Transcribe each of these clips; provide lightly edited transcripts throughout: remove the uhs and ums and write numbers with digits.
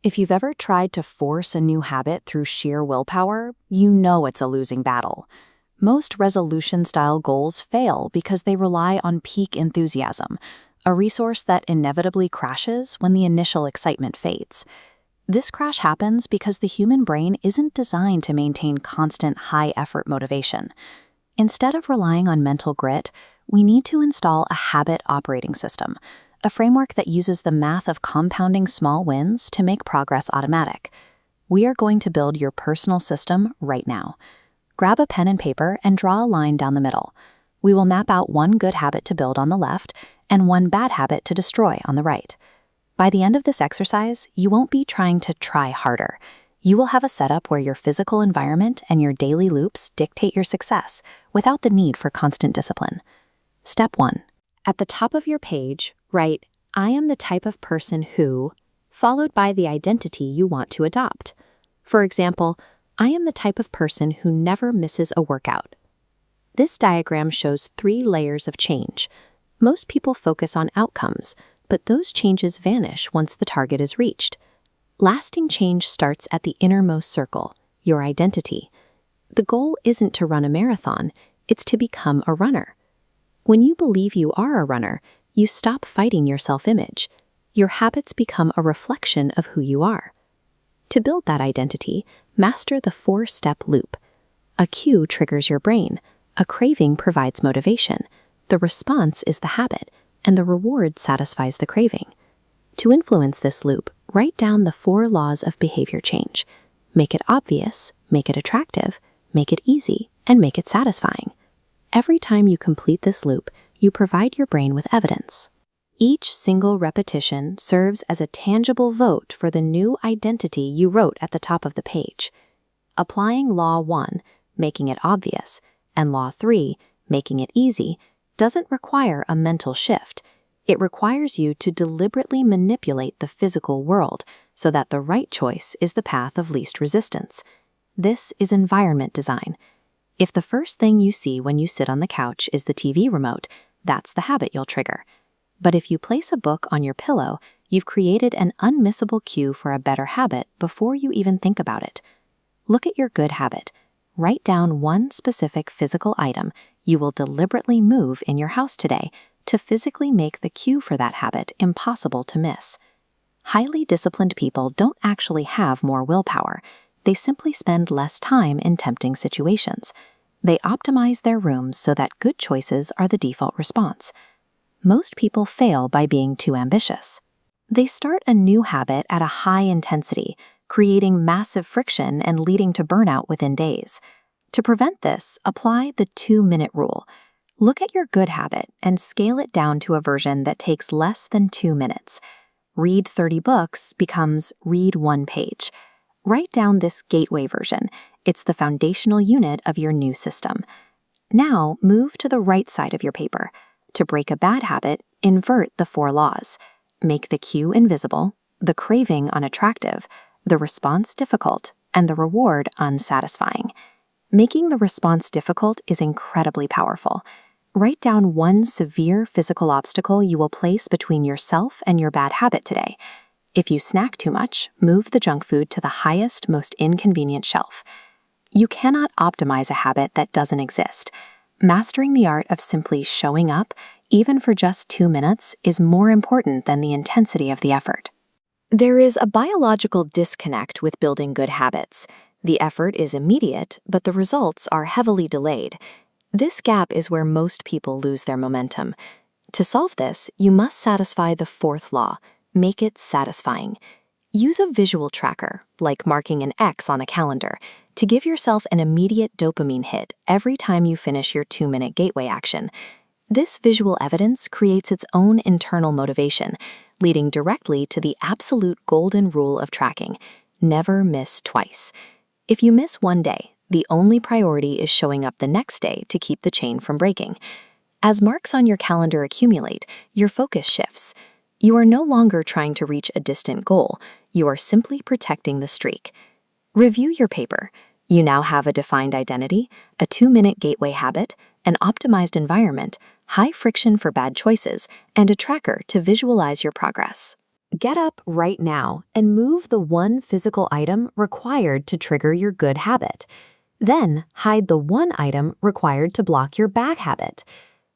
If you've ever tried to force a new habit through sheer willpower, you know it's a losing battle. Most resolution-style goals fail because they rely on peak enthusiasm, a resource that inevitably crashes when the initial excitement fades. This crash happens because the human brain isn't designed to maintain constant high-effort motivation. Instead of relying on mental grit, we need to install a habit operating system, a framework that uses the math of compounding small wins to make progress automatic. We are going to build your personal system right now. Grab a pen and paper and draw a line down the middle. We will map out one good habit to build on the left and one bad habit to destroy on the right. By the end of this exercise, you won't be trying to try harder. You will have a setup where your physical environment and your daily loops dictate your success without the need for constant discipline. Step 1. At the top of your page, write, "I am the type of person who," followed by the identity you want to adopt. For example, I am the type of person who never misses a workout. This diagram shows 3 layers of change. Most people focus on outcomes, but those changes vanish once the target is reached. Lasting change starts at the innermost circle, your identity. The goal isn't to run a marathon, it's to become a runner. When you believe you are a runner, you stop fighting your self-image. Your habits become a reflection of who you are. To build that identity, master the 4-step loop. A cue triggers your brain, a craving provides motivation, the response is the habit, and the reward satisfies the craving. To influence this loop, write down the 4 laws of behavior change. Make it obvious, make it attractive, make it easy, and make it satisfying. Every time you complete this loop, you provide your brain with evidence. Each single repetition serves as a tangible vote for the new identity you wrote at the top of the page. Applying Law 1, making it obvious, and Law 3, making it easy, doesn't require a mental shift. It requires you to deliberately manipulate the physical world so that the right choice is the path of least resistance. This is environment design. If the first thing you see when you sit on the couch is the TV remote, that's the habit you'll trigger. But if you place a book on your pillow, you've created an unmissable cue for a better habit before you even think about it. Look at your good habit. Write down one specific physical item you will deliberately move in your house today to physically make the cue for that habit impossible to miss. Highly disciplined people don't actually have more willpower. They simply spend less time in tempting situations. They optimize their rooms so that good choices are the default response. Most people fail by being too ambitious. They start a new habit at a high intensity, creating massive friction and leading to burnout within days. To prevent this, apply the 2-minute rule. Look at your good habit and scale it down to a version that takes less than 2 minutes. Read 30 books becomes read 1 page. Write down this gateway version. It's the foundational unit of your new system. Now, move to the right side of your paper. To break a bad habit, invert the 4 laws. Make the cue invisible, the craving unattractive, the response difficult, and the reward unsatisfying. Making the response difficult is incredibly powerful. Write down one severe physical obstacle you will place between yourself and your bad habit today. If you snack too much, move the junk food to the highest, most inconvenient shelf. You cannot optimize a habit that doesn't exist. Mastering the art of simply showing up, even for just 2 minutes, is more important than the intensity of the effort. There is a biological disconnect with building good habits. The effort is immediate, but the results are heavily delayed. This gap is where most people lose their momentum. To solve this, you must satisfy the 4th law, make it satisfying. Use a visual tracker, like marking an X on a calendar, to give yourself an immediate dopamine hit every time you finish your 2-minute gateway action. This visual evidence creates its own internal motivation, leading directly to the absolute golden rule of tracking: never miss twice. If you miss one day, the only priority is showing up the next day to keep the chain from breaking. As marks on your calendar accumulate, your focus shifts. You are no longer trying to reach a distant goal, you are simply protecting the streak. Review your paper. You now have a defined identity, a 2-minute gateway habit, an optimized environment, high friction for bad choices, and a tracker to visualize your progress. Get up right now and move the one physical item required to trigger your good habit. Then hide the one item required to block your bad habit.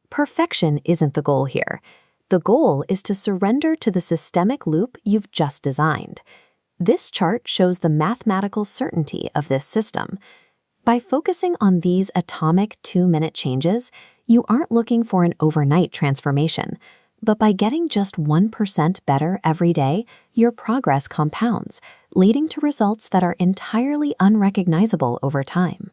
Perfection isn't the goal here. The goal is to surrender to the systemic loop you've just designed. This chart shows the mathematical certainty of this system. By focusing on these atomic 2-minute changes, you aren't looking for an overnight transformation. But by getting just 1% better every day, your progress compounds, leading to results that are entirely unrecognizable over time.